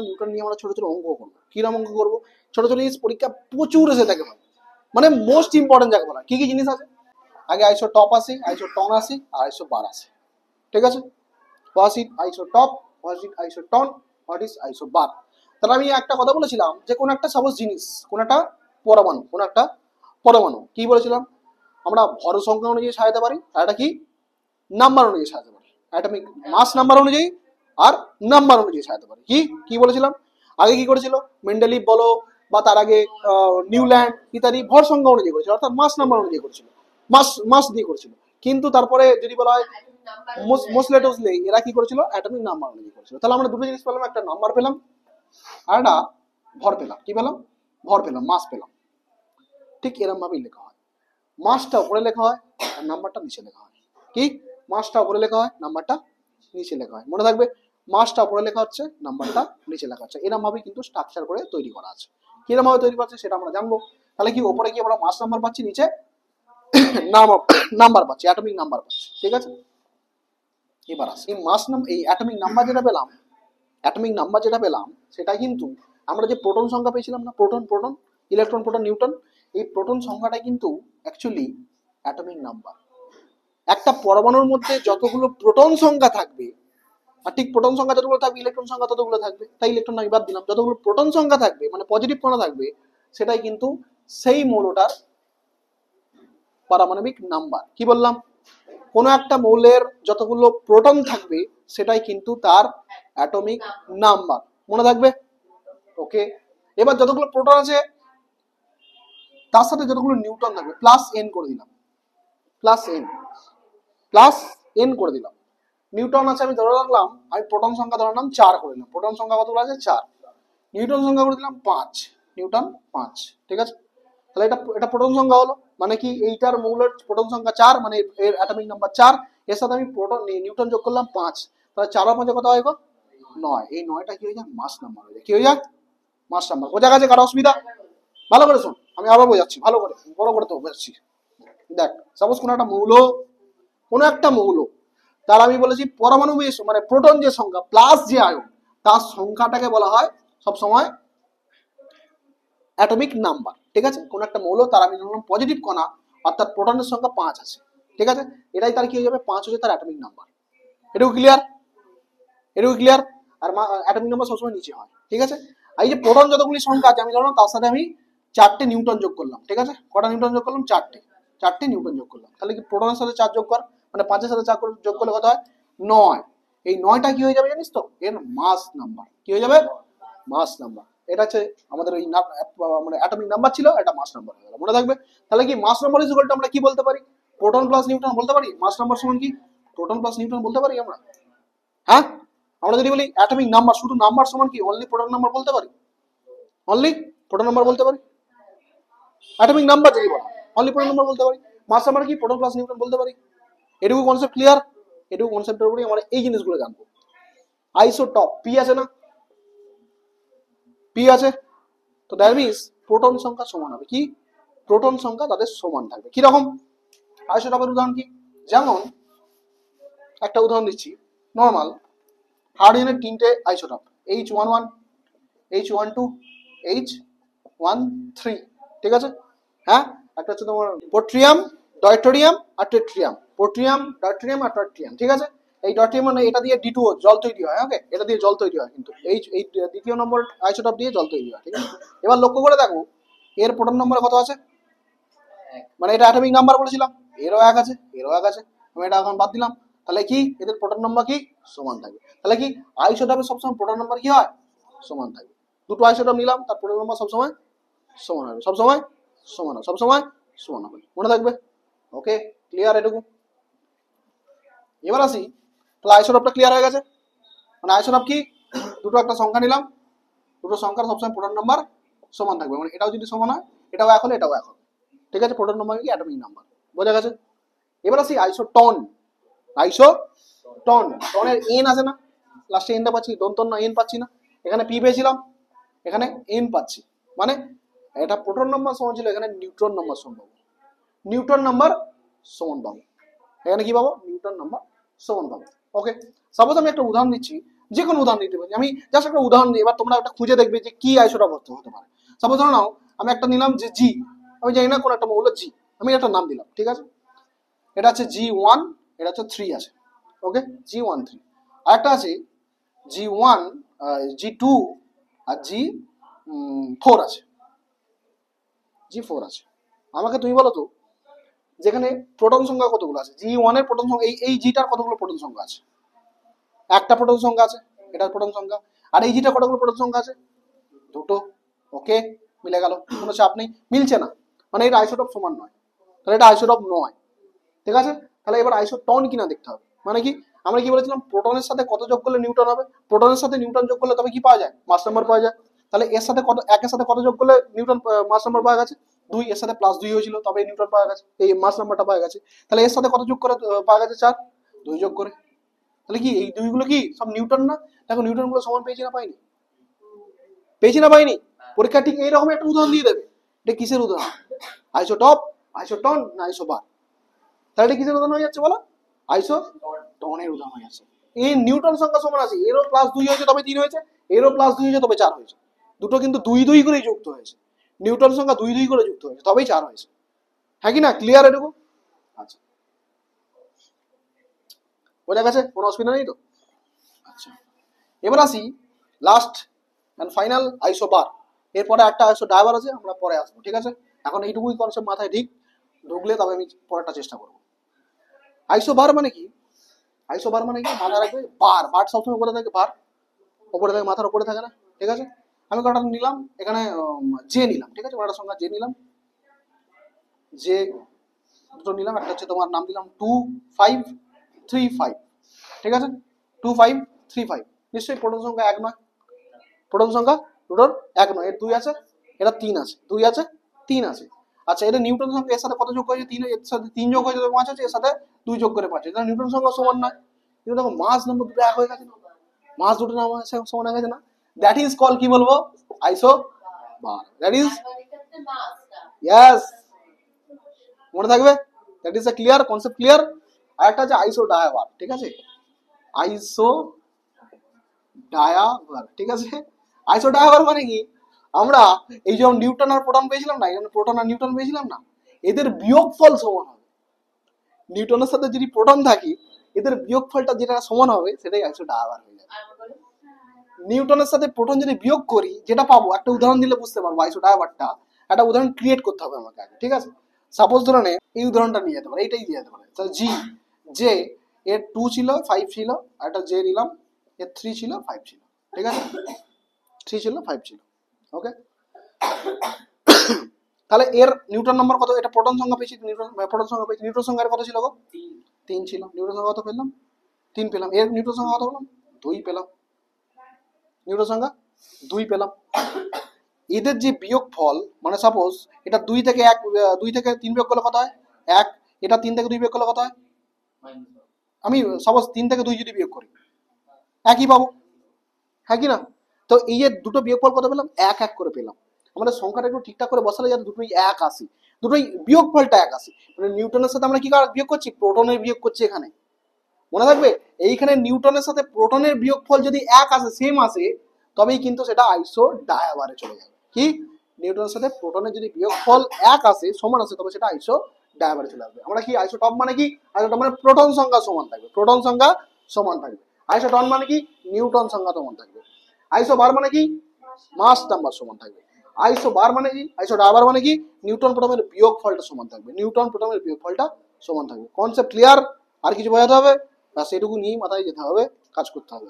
Newton নিয়ে আমরা ছোট ছোট অঙ্ক করবো। কিরকম অঙ্ক করবো? ছোট ছোট জিনিস পরীক্ষা প্রচুর এসে থাকে, মানে মোস্ট ইম্পর্টেন্ট যাকে বলা। কি কি জিনিস আছে? আগে আইসো টপ আসি, আইসো টন আসি, আর আইসো বার আসি। ঠিক আছে, হোয়াট ইজ আইসো টপ, হোয়াট ইজ আইসো টন, হোয়াট ইজ আইসো বার। তাহলে আমি একটা কথা বলেছিলাম যে কোন একটা সাপোজ জিনিস, কোন একটা পরমাণু কি বলেছিলাম আমরা ভর সংখ্যা অনুযায়ী সাজাতে পারি, আর এটা কি নাম্বার অনুযায়ী সাজাতে পারি, অ্যাটমিক মাস নাম্বার অনুযায়ী আর নাম্বার অনুযায়ী সাজাতে পারি। কি কি বলেছিলাম? আগে কি করেছিল মেন্ডেলিভ বলো বা তার আগে নিউল্যান্ড ইত্যাদি ভর সংখ্যা অনুযায়ী করেছিল, অর্থাৎ মাস নাম্বার অনুযায়ী করেছিল, মাস দিয়ে করেছিল। কিন্তু তারপরে যদি বলা হয় মোসলেটসলি, এরা কি করেছিল অ্যাটমিক নাম্বার অনুযায়ী করেছিল। তাহলে আমরা দুটো জিনিস পেলাম, একটা নাম্বার পেলাম আর একটা ভর পেলাম। কি পেলাম? ভর পেলাম, মাস পেলাম। ঠিক এরকম ভাবেই লেখা হয়, মাসটা উপরে লেখা হয় আর নাম্বারটা নিচে লেখা হয়। কি? মাসটা উপরে লেখা হয়, নাম্বারটা নিচে লেখা হয়। মনে থাকবে, মাসটা উপরে লেখা হচ্ছে, নাম্বারটা নিচে লেখা হচ্ছে। এরকম ভাবে কিন্তু স্ট্রাকচার করে তৈরি করা আছে। কিরকম ভাবে তৈরি করছে সেটা আমরা জানবো। তাহলে কি উপরে কি আমরা মাস নাম্বার পাচ্ছি, নিচে নাম্বার পাচ্ছি, অ্যাটমিক নাম্বার পাচ্ছি। ঠিক আছে, এবার আসি এই এই অ্যাটমিক নাম্বার যেটা পেলাম সেটা কিন্তু আমরা যে প্রোটন সংখ্যা পেয়েছিলাম না, প্রোটন ইলেকট্রন, প্রোটন, নিউটন, এই প্রোটন সংখ্যাটা কিন্তু অ্যাকচুয়ালি অ্যাটমিক নাম্বার। একটা পরমাণুর মধ্যে যতগুলো প্রোটন সংখ্যা থাকবে, আর ঠিক প্রোটন সংখ্যা যতগুলো থাকবে ইলেকট্রন সংখ্যা ততগুলো থাকবে, তাই ইলেকট্রন আমি বাদ দিলাম। যতগুলো প্রোটন সংখ্যা থাকবে মানে পজিটিভ কণা থাকবে, সেটাই কিন্তু সেই মৌলটার পারমাণবিক নাম্বার। কি বললাম? কোনো একটা মৌলের যতগুলো প্রোটন থাকবে সেটাই কিন্তু তার অ্যাটমিক নাম্বার। মনে থাকবে? ওকে, এবার যতগুলো প্রোটন আছে তার সাথে যতগুলো নিউট্রন থাকবে প্লাস এন করে দিলাম, প্লাস এন করে দিলাম। নিউটন আছে আমি ধরে রাখলাম, আমি প্রোটন সংখ্যা ধরে রাখলাম 4 করে দিলাম। প্রোটন সংখ্যা কতগুলো আছে? 4। নিউটন সংখ্যা করে দিলাম 5, নিউটন 5। ঠিক আছে, তাহলে এটা প্রোটন সংখ্যা হলো। মানে কি এইটার মৌলের প্রোটন সংখ্যা 4, মানে এর অ্যাটমিক নাম্বার 4। এর সাথে আমি নিউটন যোগ করলাম 5, তাহলে 4 আর 5 কত হয় গো? 9। এই 9টা কি হয়ে যায়? মাস নাম্বার হয়ে যায়। কি হয়ে যায়? মাস নাম্বার। বোঝা গেছে? কারো অসুবিধা? ভালো করে শোন, আমি আবার বোঝাচ্ছি ভালো করে, বড় করে তো বোঝাচ্ছি। দেখ, সাপোজ কোনো একটা মৌল, তার আমি বলেছি পরমাণু মানে প্রোটন যে সংখ্যা প্লাস যে আয়ন, তার সংখ্যাটাকে বলা হয় সবসময় অ্যাটমিক নাম্বার। ঠিক আছে, কোন একটা মৌল তার আমি ধরলাম পজিটিভ কণা, অর্থাৎ প্রোটনের সংখ্যা 5 আছে। ঠিক আছে, এটাই তার কি হয়ে যাবে? 5 হচ্ছে তার অ্যাটমিক নাম্বার। এটুকু ক্লিয়ার? আর অ্যাটমিক নাম্বার সবসময় নিচে হয়। ঠিক আছে, এই যে প্রোটন যতগুলি সংখ্যা আছে আমি ধরলাম তার সাথে আমি 4টে নিউটন যোগ করলাম। ঠিক আছে, কটা নিউটন যোগ করলাম? 4টে নিউটন যোগ করলাম। তাহলে কি প্রোটনের সাথে 4 যোগ কর, মানে 5-এর সাথে 4 যোগ করলে কত হয়? 9। এই 9টা কি হয়ে যাবে জানিস তো? এর মাস নাম্বার। কি হয়ে যাবে? মাস নাম্বার। এটা হচ্ছে আমাদের ওই মানে অ্যাটমিক নাম্বার ছিল, এটা মাস নাম্বার হয়ে গেল। মনে থাকবে? তাহলে কি মাস নাম্বার ইজ ইকুয়াল টু আমরা কি বলতে পারি? প্রোটন প্লাস নিউট্রন বলতে পারি। মাস নাম্বার সমান কি? প্রোটন প্লাস নিউট্রন বলতে পারি আমরা। হ্যাঁ, আমরা যদি বলি অ্যাটমিক নাম্বার, শুধু নাম্বার সমান কি অনলি প্রোটন নাম্বার বলতে পারি? অনলি প্রোটন নাম্বার বলতে পারি। অ্যাটমিক নাম্বার যদি বলা অনলি প্রোটন নাম্বার বলতে পারি। মাস নাম্বার কি? প্রোটন প্লাস নিউট্রন বলতে পারি। এটুকু কনসেপ্ট ক্লিয়ার? এটুকু কনসেপ্টের উপরে আমরা এই জিনিসগুলো জানবো। আইসোটপ পি আছে না? পি আছে, তো দ্যাট মিন্স প্রোটন সংখ্যা সমান হবে। কি? প্রোটন সংখ্যা তাদের সমান থাকবে। কিরকম? আইসোটপের উদাহরণ কি? যেমন একটা উদাহরণ দিচ্ছি, নর্মাল হাইড্রোজেনের 3টে আইসোটপ, H11, H12, H13। ঠিক আছে, হ্যাঁ, একটা হচ্ছে তোমার পোট্রিয়াম, ডয়টোরিয়াম আর টেট্রিয়াম। পোট্রিয়াম, ডয়টোরিয়াম আর টেট্রিয়াম। ঠিক আছে, এই ডয়টোরিয়াম মানে এটা দিয়ে D2O জল তৈরি হয়। ওকে, এটা দিয়ে জল তৈরি হয়, কিন্তু এই দ্বিতীয় নম্বর আইসোটপ দিয়ে জল তৈরি হয়। ঠিক আছে, এবার লক্ষ্য করে দেখো এর প্রোটন নম্বর কত আছে, মানে এটা অ্যাটমিক নাম্বার বলেছিলাম, এরও 1 আছে, এরও 1 আছে, আমি এটা এখন বাদ দিলাম। তাহলে কি এদের প্রোটন নাম্বার কি সমান থাকবে? তাহলে কি আইসোটপের সবসময় প্রোটন নাম্বার কি হয়? সমান থাকবে। দুটো আইসোটপ নিলাম, তার প্রোটন নাম্বার সবসময় সমান হবে, সবসময় সমান হবে। মনে থাকবে? ওকে, ক্লিয়ার এটুকু? এবার আসি, তাহলে আইসোটপটা ক্লিয়ার হয়ে গেছে। মানে আইসোটপ কি? দুটো একটা সংখ্যা নিলাম, দুটো সংখ্যার সবসময় প্রোটন নাম্বার সমান থাকবে, মানে এটাও যদি সমান হয় এটাও 1 হলে এটাও 1 হবে। ঠিক আছে, প্রোটন নাম্বার কি অ্যাটমিক নাম্বার। বোঝা গেছে? এবার আসি আইসোটন। টনের এন আছে না, লাস্টে এনটা পাচ্ছি, দন্তন না এন পাচ্ছি না। এখানে পি পেয়েছিলাম, এখানে এন পাচ্ছি, মানে এটা প্রোটন নাম্বার সমান ছিল, এখানে নিউট্রন নাম্বার সমান পাবো। নিউটন নাম্বার সমান পাবো, এখানে কি পাবো? নিউটন নাম্বার সমান পাবো। ওকে, সাপোজ আমি একটা উদাহরণ দিচ্ছি, যে কোনো উদাহরণ দিতে পারি, আমি জাস্ট একটা উদাহরণ দিই, এবার তোমরা একটা খুঁজে দেখবে যে কি আইসোটপ হতে পারে। সাপোজ ধরো নাও আমি একটা নিলাম যে জি, আমি জানি না কোন একটা মৌল জি, আমি একটা নাম দিলাম, ঠিক আছে, এটা হচ্ছে G1, এটা হচ্ছে 3 আছে, ওকে, G1 3। আর একটা আছে G1, G2 আর G4 আছে, G4 আছে। আমাকে তুমি বলো তো যেখানে প্রোটন সংখ্যা কতগুলো আছে, G1 এর প্রোটন সংখ্যা, এই জিটার কতগুলো প্রোটন সংখ্যা আছে? একটা প্রোটন সংখ্যা আছে, এটার প্রোটন সংখ্যা। আর এই জিটার কতগুলো প্রোটন সংখ্যা আছে? দুটো। ওকে, মিলে গেল, কোনো চাপ নেই, মিলছে না মানে এটা আইসোটপ সমান নয়, তাহলে এটা আইসোটপ নয়, ঠিক আছে। তাহলে এবার আইসোটন কিনা দেখতে হবে, মানে কি আমরা কি বলেছিলাম প্রোটনের সাথে কত যোগ করলে নিউটন হবে, প্রোটনের সাথে নিউটন যোগ করলে তবে কি পাওয়া যায়, মাস নাম্বার পাওয়া যায়। তাহলে এর সাথে কত, একের সাথে কত যোগ করলে নিউটন মাস নাম্বার পাওয়া গেছে 2, এর সাথে +2 হয়েছিল তবে নিউটন পাওয়া গেছে, এই মাস নাম্বারটা পাওয়া গেছে। তাহলে এর সাথে কত যোগ করে পাওয়া গেছে 4, 2 যোগ করে। তাহলে কি এই দুইগুলো কি সব নিউটন না? দেখো নিউটন গুলো সমান পেয়েছি না পাইনি, পেয়েছি না পাইনি? পরীক্ষা ঠিক এইরকম একটা উদাহরণ দিয়ে দেবে, এটা কিসের উদাহরণ, আইসোটপ, আইসোটন না আইসোবার? তাহলে এটা কিসের উদাহরণ হয়ে যাচ্ছে বলো, আইসোটনের উদাহরণ হয়ে যাচ্ছে। এই নিউটন সংখ্যা সমান আছে, এরও +2 হয়েছে তবে 3 হয়েছে, এরও +2 হয়েছে তবে 4 হয়েছে, দুটো কিন্তু 2 2 করে যুক্ত হয়েছে, নিউটন সংখ্যা 2 2 করে যুক্ত হয়েছে তবেই 4 হয়েছে, হ্যাঁ কি না? ক্লিয়ার এটুকু? আচ্ছা, বোঝা গেছে, কোনো অসুবিধা নেই তো? আচ্ছা, এবার আসি লাস্ট এন্ড ফাইনাল আইসোবার, এরপরে একটা আইসো ডায়াবার আছে, আমরা পরে আসবো, ঠিক আছে। এখন এইটুকুই কনসেপ্ট মাথায় ঠিক ঢুকলে তবে আমি পরেরটা চেষ্টা করবো। আইসোবার মানে কি, আইসোবার মানে কি মাথায় রাখবে, বার, বার সবসময় উপরে থাকে, বার উপরে থাকে, মাথার উপরে থাকে না, ঠিক আছে। আমি কটা নিলাম এখানে, জে নিলাম, ঠিক আছে, কটার সংখ্যা জে নিলাম, জে দুটো নিলাম, একটা হচ্ছে তোমার নাম দিলাম 2535, ঠিক আছে, 2535, নিশ্চয়ই প্রোটন সংখ্যা এক নয়, প্রোটন সংখ্যা দুটোর এক নয়, এর 2 আছে, এটা 3 আছে, 2 আছে 3 আছে। আচ্ছা, এটা নিউটন সংখ্যা, এর সাথে কত যোগ হয়েছে 3, এর সাথে 3 যোগ হয়েছে 5 আছে, এর সাথে 2 যোগ করে 5, এটা নিউটন সংখ্যা সমান নয়। কিন্তু দেখো মাস নম্বর দুটো এক হয়ে গেছে না, মাস দুটো নাম সমান হয়ে গেছে না, দ্যাট ইজ কল কি বলবো, আইসো বার, দ্যাট ইজ, ইয়েস, মনে থাকবে, that is a clear concept, clear. আর একটা আছে আইসো ডায়াবার, ঠিক আছে, আইসো ডায়াবার, ঠিক আছে। আইসো ডায়াবার মানে কি, আমরা এই যেমন নিউটন আর প্রোটন পেয়েছিলাম না, এখানে প্রোটন আর নিউটন পেয়েছিলাম না, এদের বিয়োগফল সমান হবে, নিউটনের সাথে যদি প্রোটন থাকি এদের বিয়োগফলটা যেটা সমান হবে সেটাই আইসো ডায়াবার হয়ে যাবে। নিউটনের সাথে প্রোটন যদি বিয়োগ করি যেটা পাবো, একটা উদাহরণ দিলে বুঝতে পারবো আইসো ডায়াবারটা, একটা উদাহরণ ক্রিয়েট করতে হবে আমাকে আগে, ঠিক আছে। সাপোজ ধরে নে এই উদাহরণটা নিয়ে যেতে পারে, এইটাই দিয়ে যেতে পারে, তাহলে জি, যে এর 2 ছিল 5 ছিল, আর একটা জে নিলাম এর 3 ছিল 5 ছিল, ঠিক আছে, 3 ছিল 5 ছিল, ওকে। তাহলে এর নিউটন নাম্বার কত, এটা প্রোটন সংখ্যা পেয়েছি, নিউটন প্রোটন সংখ্যা পেয়েছি, নিউটন সংখ্যা কত ছিল গো, 3 ছিল, নিউটন সংখ্যা কত পেলাম, 3 পেলাম। এর নিউটন সংখ্যা কত পেলাম, 2 পেলাম, নিউটন সংখ্যা 2 পেলাম। এদের যে বিয়োগ ফল, মানে সাপোজ এটা 2 থেকে 1, 2 থেকে 3 বিয়োগ করলে কত হয় 1, এটা 3 থেকে 2 বিয়োগ করলে কত হয়, আমি সাপোজ 3 থেকে 2 যদি বিয়োগ করি একই পাবো, হ্যাঁ কি না? তো এই যে দুটো বিয়োগফল কত পেলাম, 1 1 করে পেলাম। আমাদের সংখ্যাটা একটু ঠিকঠাক করে বসালে যাতে দুটোই 1 আসে, দুটোই বিয়োগফলটা 1 আসে, মানে নিউটনের সাথে আমরা কি বিয়োগ করছি, প্রোটনের বিয়োগ করছি এখানে, মনে থাকবে। এইখানে নিউটনের সাথে প্রোটনের বিয়োগফল যদি 1 আসে, সেম আসে, তবেই কিন্তু সেটা আইসো ডায়াবারে চলে যাবে। কি, নিউটনের সাথে প্রোটনের যদি বিয়োগফল 1 আসে, সমান আসে, তবে সেটা আইসো ডায়াবারে চলে আসবে। আমরা কি আইসোটপ মানে কি, আইসোটপ মানে প্রোটন সংখ্যা সমান থাকবে, প্রোটন সংখ্যা সমান থাকবে। আইসোটন মানে কি, নিউটন সংখ্যা সমান থাকবে। আইসো বার মানে কি, মাস নাম্বার সমান থাকবে। আইসো বার মানে কি, আইসো ডায়াবার মানে কি, নিউটন প্রোটনের বিয়োগফলটা সমান থাকবে, নিউটন প্রোটনের বিয়োগফলটা সমান থাকবে। Concept clear? আর কিছু বোঝাতে হবে? ব্যাস এটুকু নিয়েই মাথায় যেতে হবে, কাজ করতে হবে।